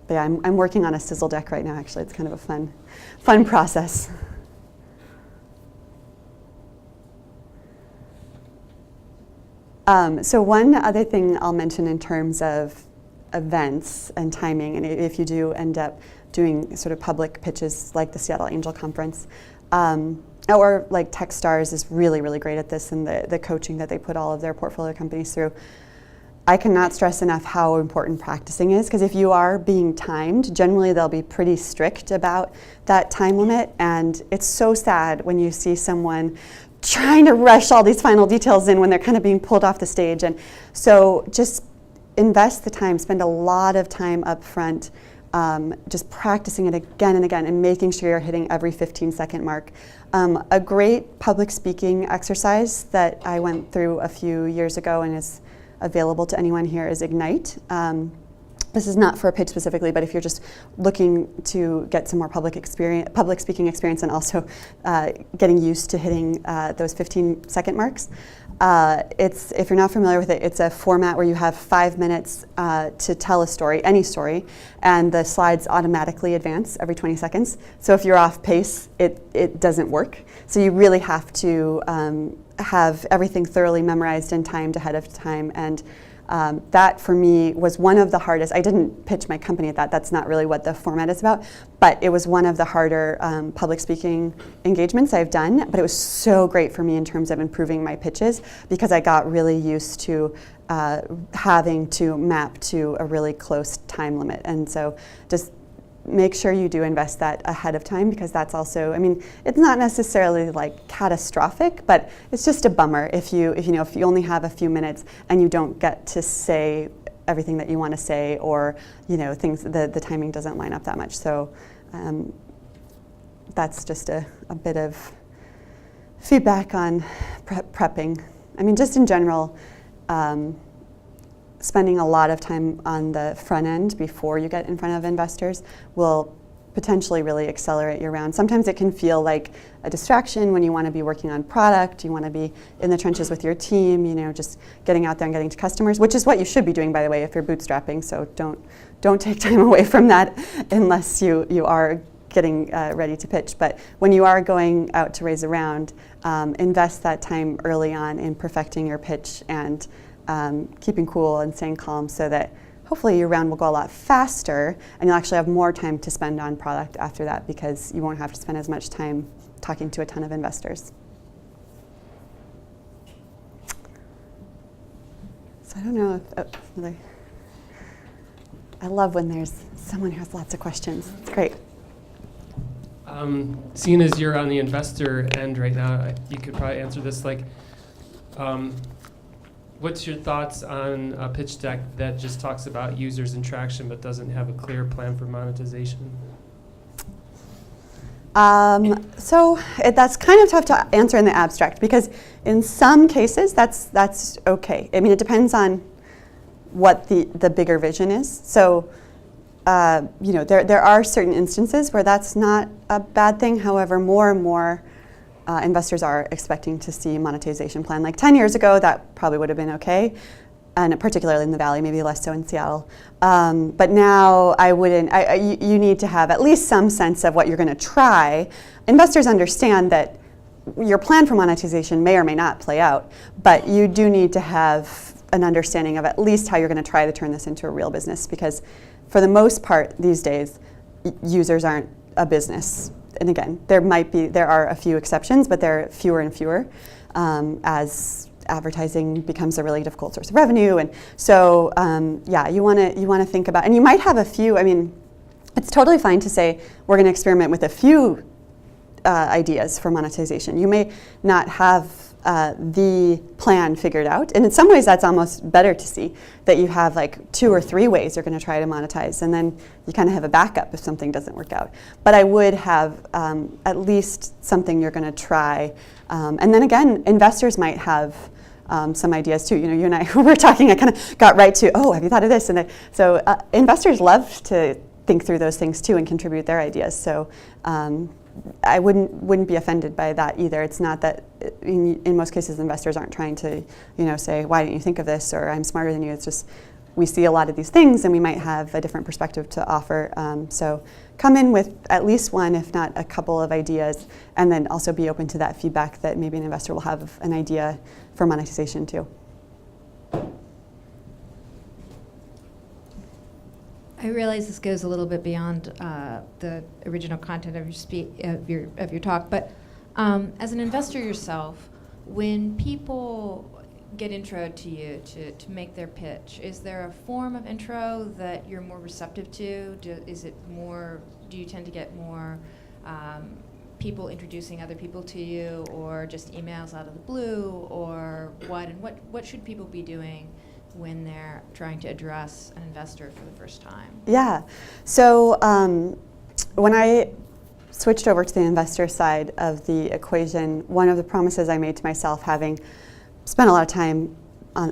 But yeah, I'm working on a sizzle deck right now, actually. It's kind of a fun process. So one other thing I'll mention in terms of events and timing, and if you do end up doing sort of public pitches like the Seattle Angel Conference, or like Techstars is really, really great at this, and the coaching that they put all of their portfolio companies through. I cannot stress enough how important practicing is, because if you are being timed, generally they'll be pretty strict about that time limit, and it's so sad when you see someone trying to rush all these final details in when they're kind of being pulled off the stage. And so just invest the time, spend a lot of time up front, just practicing it again and again and making sure you're hitting every 15-second mark. A great public speaking exercise that I went through a few years ago and is available to anyone here is Ignite. This is not for a pitch specifically, but if you're just looking to get some more public speaking experience, and also getting used to hitting those 15-second marks. If you're not familiar with it, it's a format where you have 5 minutes to tell a story, any story, and the slides automatically advance every 20 seconds. So if you're off pace, it doesn't work. So you really have to have everything thoroughly memorized and timed ahead of time. And that for me was one of the hardest. I didn't pitch my company at that. That's not really what the format is about. But it was one of the harder public speaking engagements I've done. But it was so great for me in terms of improving my pitches, because I got really used to having to map to a really close time limit. And so just make sure you do invest that ahead of time, because that's also, it's not necessarily like catastrophic, but it's just a bummer if you only have a few minutes and you don't get to say everything that you want to say, or things, the timing doesn't line up that much. So that's just a bit of feedback on prepping. Just in general, spending a lot of time on the front end before you get in front of investors will potentially really accelerate your round. Sometimes it can feel like a distraction when you want to be working on product, you want to be in the trenches with your team, just getting out there and getting to customers, which is what you should be doing, by the way, if you're bootstrapping. So don't take time away from that unless you are getting ready to pitch. But when you are going out to raise a round, invest that time early on in perfecting your pitch and keeping cool and staying calm, so that hopefully your round will go a lot faster and you'll actually have more time to spend on product after that, because you won't have to spend as much time talking to a ton of investors. So I don't know if I love when there's someone who has lots of questions. It's great.
Seeing as you're on the investor end right now, you could probably answer this. What's your thoughts on a pitch deck that just talks about users and traction but doesn't have a clear plan for monetization?
So that's kind of tough to answer in the abstract, because in some cases that's okay. It depends on what the bigger vision is. So there are certain instances where that's not a bad thing. However, more and more investors are expecting to see monetization plan. Like 10 years ago, that probably would have been okay, and particularly in the Valley, maybe less so in Seattle. But now I wouldn't, you need to have at least some sense of what you're going to try. Investors understand that your plan for monetization may or may not play out, but you do need to have an understanding of at least how you're going to try to turn this into a real business, because for the most part these days, users aren't a business. And again, there are a few exceptions, but they're fewer and fewer as advertising becomes a really difficult source of revenue. And so, yeah, you want to think about, and you might have a few. I mean, it's totally fine to say we're going to experiment with a few ideas for monetization. You may not have the plan figured out, and in some ways that's almost better to see that you have like 2 or 3 ways you're going to try to monetize, and then you kind of have a backup if something doesn't work out. But I would have at least something you're going to try, and then again, investors might have some ideas too. You know, you and I were talking, I kind of got right to, oh, have you thought of this? And so investors love to think through those things too and contribute their ideas. So I wouldn't be offended by that either. It's not that in most cases investors aren't trying to, you know, say, why didn't you think of this, or I'm smarter than you. It's just we see a lot of these things and we might have a different perspective to offer. So come in with at least one, if not a couple of ideas, and then also be open to that feedback that maybe an investor will have an idea for monetization too.
I realize this goes a little bit beyond the original content of your talk, but as an investor yourself, when people get introed to you to make their pitch, is there a form of intro that you're more receptive to? Do you tend to get more people introducing other people to you, or just emails out of the blue, or what? And what should people be doing when they're trying to address an investor for the first time?
Yeah. So when I switched over to the investor side of the equation, one of the promises I made to myself, having spent a lot of time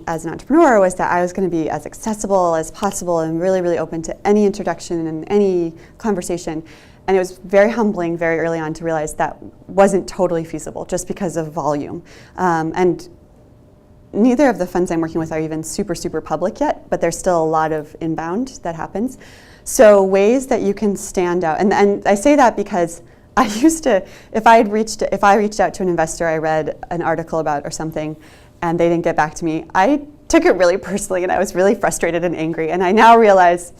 as an entrepreneur, was that I was going to be as accessible as possible and really, really open to any introduction and any conversation. And it was very humbling very early on to realize that wasn't totally feasible just because of volume. And neither of the funds I'm working with are even super, super public yet, but there's still a lot of inbound that happens. So ways that you can stand out, and I say that because I used to, if I reached out to an investor I read an article about or something, and they didn't get back to me, I took it really personally, and I was really frustrated and angry. And I now realize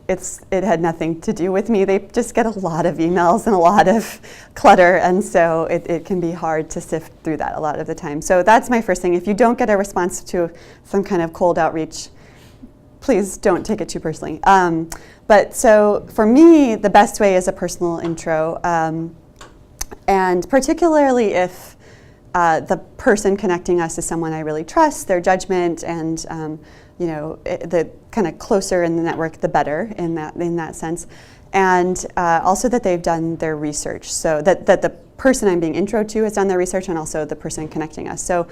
it had nothing to do with me. They just get a lot of emails and a lot of clutter, and so it can be hard to sift through that a lot of the time. So that's my first thing. If you don't get a response to some kind of cold outreach, please don't take it too personally. But so for me, the best way is a personal intro, and particularly if the person connecting us is someone I really trust, their judgment, and the kind of closer in the network, the better in that sense, and also that they've done their research, so that the person I'm being intro to has done their research, and also the person connecting us. So,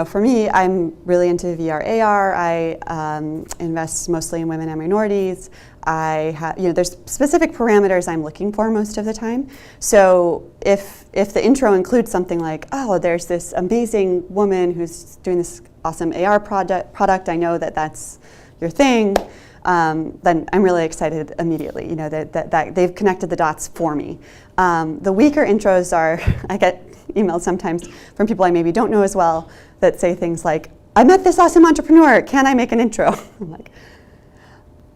for me, I'm really into VR, AR. I invest mostly in women and minorities. I have, there's specific parameters I'm looking for most of the time. So if the intro includes something like, oh, there's this amazing woman who's doing this awesome AR product, I know that that's your thing, then I'm really excited immediately, that they've connected the dots for me. The weaker intros are, I get emails sometimes from people I maybe don't know as well that say things like, I met this awesome entrepreneur, can I make an intro? I'm like,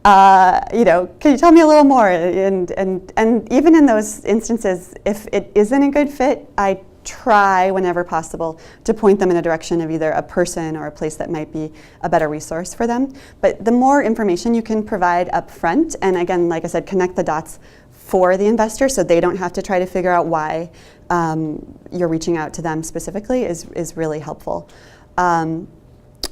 can you tell me a little more? And even in those instances, if it isn't a good fit, I try whenever possible to point them in a direction of either a person or a place that might be a better resource for them. But the more information you can provide up front, and again, like I said, connect the dots for the investor so they don't have to try to figure out why you're reaching out to them specifically is really helpful.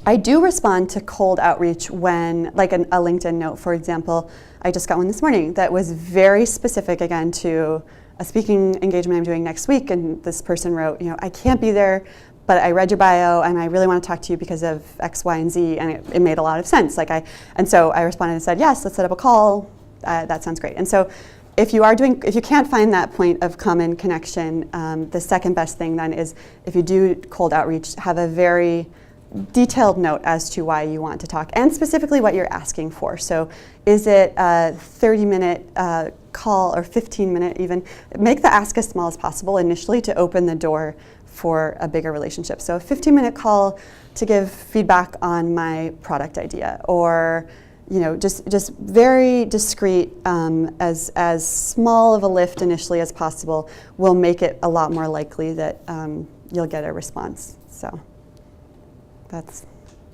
I do respond to cold outreach when, like a LinkedIn note, for example. I just got one this morning that was very specific, again, to a speaking engagement I'm doing next week, and this person wrote, I can't be there, but I read your bio and I really want to talk to you because of X, Y, and Z, and it made a lot of sense. And so I responded and said, yes, let's set up a call. That sounds great. And so if you can't find that point of common connection, the second best thing then is, if you do cold outreach, have a very detailed note as to why you want to talk and specifically what you're asking for. So is it a 30-minute call or 15-minute even? Make the ask as small as possible initially to open the door for a bigger relationship. So a 15-minute call to give feedback on my product idea, or just very discreet, as small of a lift initially as possible will make it a lot more likely that you'll get a response. So that's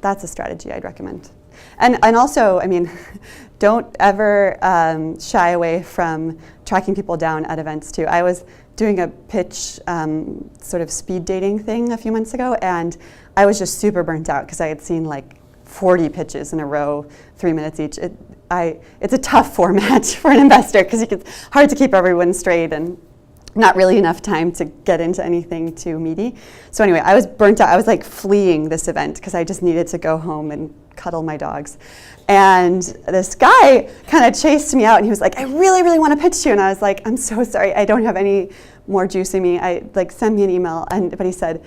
a strategy I'd recommend. And also, I mean, don't ever shy away from tracking people down at events too. I was doing a pitch sort of speed dating thing a few months ago, and I was just super burnt out because I had seen like 40 pitches in a row, 3 minutes each. It's a tough format for an investor because it's hard to keep everyone straight and not really enough time to get into anything too meaty. So anyway, I was burnt out. I was like fleeing this event because I just needed to go home and cuddle my dogs. And this guy kind of chased me out, and he was like, I really, really want to pitch to you. And I was like, I'm so sorry, I don't have any more juice in me. Send me an email. But he said,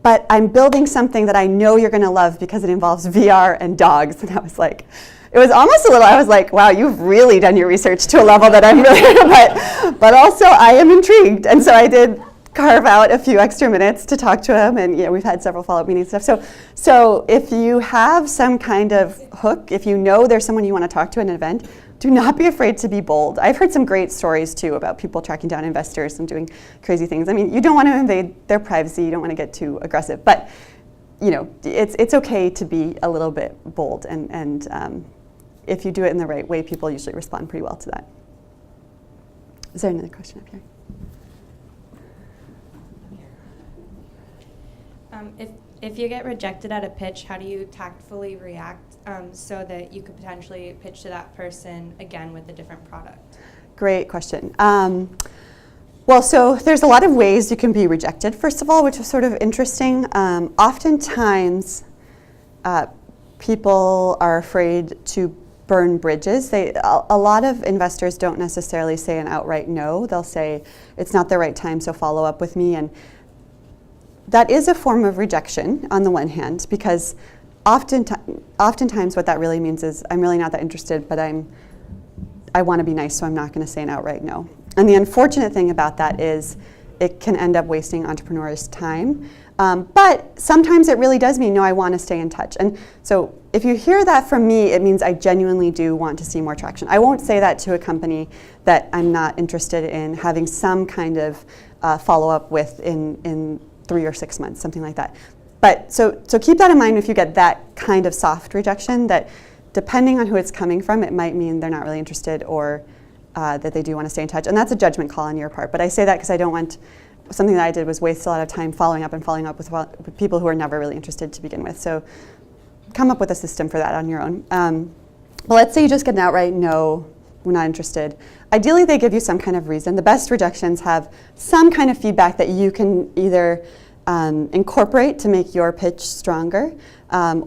but I'm building something that I know you're going to love because it involves VR and dogs. And I was like, it was almost a little, I was like, wow, you've really done your research to a level that I'm really, but also I am intrigued. And so I did carve out a few extra minutes to talk to him, and we've had several follow-up meetings and stuff. So if you have some kind of hook, if you know there's someone you want to talk to at an event, do not be afraid to be bold. I've heard some great stories too about people tracking down investors and doing crazy things. I mean, you don't want to invade their privacy, you don't want to get too aggressive, but it's okay to be a little bit bold, and if you do it in the right way, people usually respond pretty well to that. Is there another question up here?
If you get rejected at a pitch, how do you tactfully react so that you could potentially pitch to that person again with a different product?
Great question. Well, so there's a lot of ways you can be rejected, first of all, which is sort of interesting. Oftentimes, people are afraid to burn bridges. A lot of investors don't necessarily say an outright no. They'll say, it's not the right time, so follow up with me. And that is a form of rejection on the one hand, because oftentimes what that really means is, I'm really not that interested, but I want to be nice, so I'm not going to say an outright no. And the unfortunate thing about that is it can end up wasting entrepreneurs' time. But sometimes it really does mean, no, I want to stay in touch. And so if you hear that from me, it means I genuinely do want to see more traction. I won't say that to a company that I'm not interested in having some kind of follow-up with in 3 or 6 months, something like that. But so keep that in mind if you get that kind of soft rejection, that depending on who it's coming from, it might mean they're not really interested, or that they do want to stay in touch. And that's a judgment call on your part. But I say that because I don't want, something that I did was waste a lot of time following up with people who are never really interested to begin with. So come up with a system for that on your own. But let's say you just get an outright no, we're not interested. Ideally, they give you some kind of reason. The best rejections have some kind of feedback that you can either incorporate to make your pitch stronger,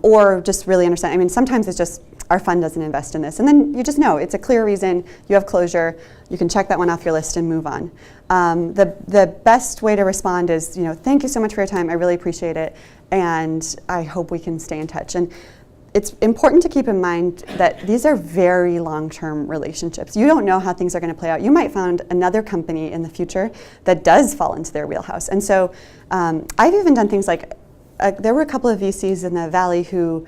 or just really understand. I mean, sometimes it's just, our fund doesn't invest in this. And then you just know, it's a clear reason, you have closure, you can check that one off your list and move on. The best way to respond is, thank you so much for your time, I really appreciate it, and I hope we can stay in touch. And it's important to keep in mind that these are very long-term relationships. You don't know how things are going to play out. You might find another company in the future that does fall into their wheelhouse. And so I've even done things like, there were a couple of VCs in the Valley who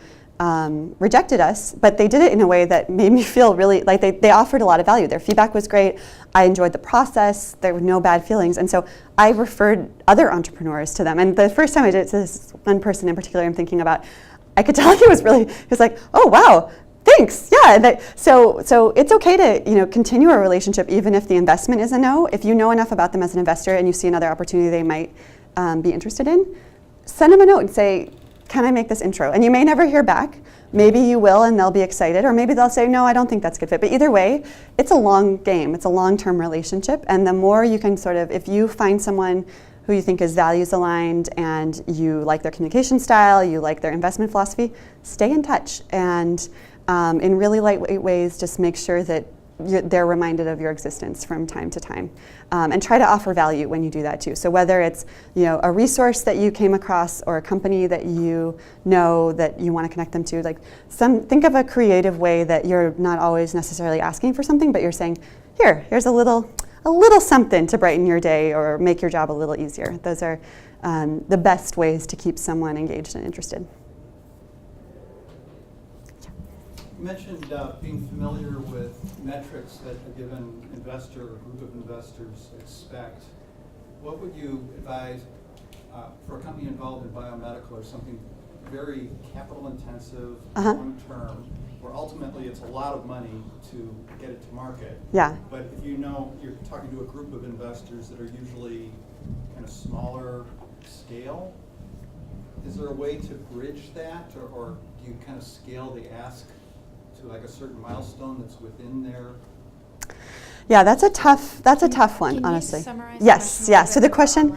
rejected us, but they did it in a way that made me feel really like they offered a lot of value. Their feedback was great. I enjoyed the process. There were no bad feelings. And so I referred other entrepreneurs to them. And the first time I did it to this one person in particular I'm thinking about, I could tell he was like, oh, wow, thanks, yeah. So it's okay to continue a relationship even if the investment is a no. If you know enough about them as an investor and you see another opportunity they might be interested in, send them a note and say, can I make this intro? And you may never hear back. Maybe you will and they'll be excited, or maybe they'll say, no, I don't think that's a good fit. But either way, it's a long game. It's a long-term relationship. And the more you can if you find someone who you think is values aligned and you like their communication style, you like their investment philosophy, stay in touch. And in really lightweight ways, just make sure that they're reminded of your existence from time to time, and try to offer value when you do that too. So whether it's a resource that you came across or a company that you know that you want to connect them to, like think of a creative way that you're not always necessarily asking for something, but you're saying, here's a little something to brighten your day or make your job a little easier. Those are the best ways to keep someone engaged and interested.
You mentioned being familiar with metrics that a given investor or group of investors expect. What would you advise for a company involved in biomedical or something very capital intensive, long-term, where ultimately it's a lot of money to get it to market?
Yeah.
But if you're talking to a group of investors that are usually kind of smaller scale, is there a way to bridge that, or do you kind of scale the ask to like a certain milestone that's within their?
Yeah, that's a tough one, honestly. Yes, yeah. So the question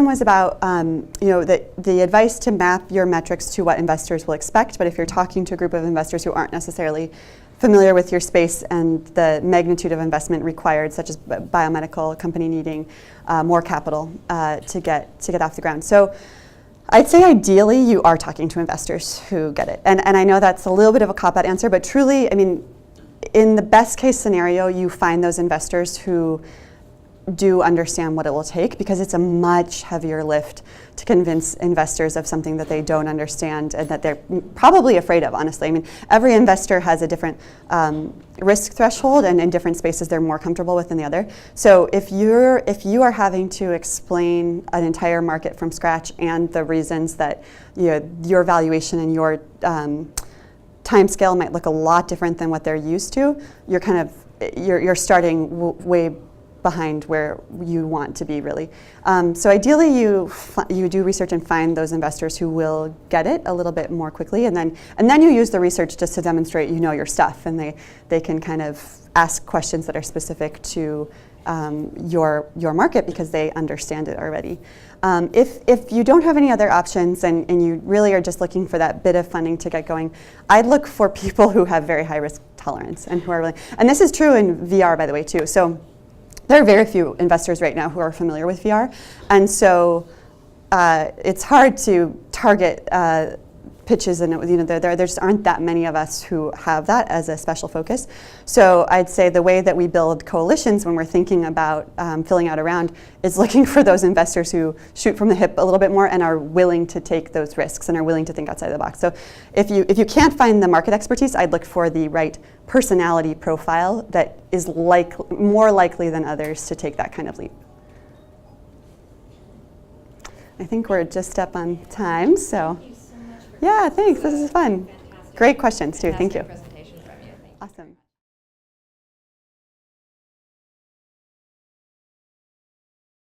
was about the advice to map your metrics to what investors will expect. But if you're talking to a group of investors who aren't necessarily familiar with your space and the magnitude of investment required, such as biomedical company needing more capital to get off the ground. So I'd say ideally you are talking to investors who get it. And I know that's a little bit of a cop-out answer, but truly, I mean, in the best case scenario, you find those investors who do understand what it will take, because it's a much heavier lift to convince investors of something that they don't understand and that they're probably afraid of, honestly. I mean, every investor has a different risk threshold, and in different spaces they're more comfortable with than the other. So if you are having to explain an entire market from scratch and the reasons that your valuation and your time scale might look a lot different than what they're used to, you're starting way behind where you want to be, really. So ideally you do research and find those investors who will get it a little bit more quickly, and then you use the research just to demonstrate your stuff, and they can kind of ask questions that are specific to your market because they understand it already. If you don't have any other options and you really are just looking for that bit of funding to get going, I'd look for people who have very high risk tolerance and who are willing. And this is true in VR, by the way, too. So there are very few investors right now who are familiar with VR, and so it's hard to target pitches, and there just aren't that many of us who have that as a special focus. So I'd say the way that we build coalitions when we're thinking about filling out a round is looking for those investors who shoot from the hip a little bit more and are willing to take those risks and are willing to think outside the box. So if you can't find the market expertise, I'd look for the right personality profile that is more likely than others to take that kind of leap. I think we're just up on time, so.
Thank you so much for
Yeah, thanks. This is fun.
fantastic.
Great questions, too. Thank you.
Fantastic presentation from you. Thank you.
Awesome.